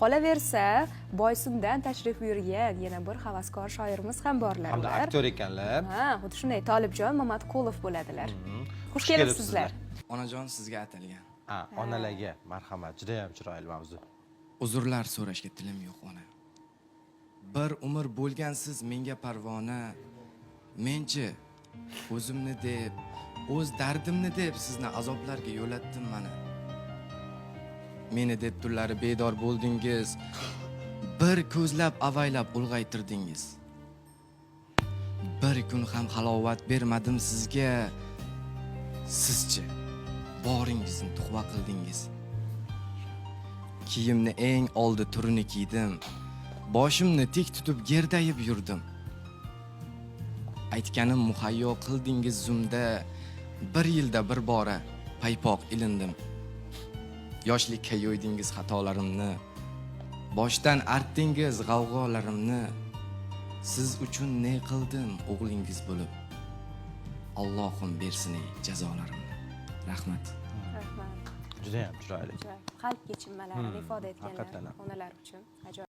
Qolaversa, Boysundan tashrif buyurgan yana bir havaskor shoirimiz ham borlar. Hamda aktyor ekanlar. Ha, xuddi shunday Tolibjon Mamatqulov bo'ladilar. Xush kelibsizlar. Onajon sizga atalgan. Ha, onalarga marhamat, juda ham chiroyli mavzu. Uzrlar so'rashga tilim yo'q ona. Bir umr bo'lgansiz menga parvona. Menchi o'zimni deb, o'z dardimni deb sizni azoblarga yo'latdim mana. Meni deb tunlari bedor bo'ldingiz. Bir ko'zlab avaylab ulg'aytirdingiz. Bir kun ham halovat bermadim sizga. Sizchi boringizni tuhva qildingiz. Kiyimni eng oldi turini kiydim. Boshimni tik tutib gerdayib yurdim. Aytganim muhayyo qildingiz zumda. Bir yilda bir bora paypoq ilindim. Yoshlikka yo'ydingiz xatolarimni. Boshdan artdingiz g'avg'olarimni. Siz uchun ne qildim o'g'lingiz bo'lib? Allohim bersin jazolarimni. Rahmat. Rahmat. Juda ham chiroyli. Qalb kechinmalarini ifoda etganlar Haqiqatan ham. onalar uchun. Ajoyib.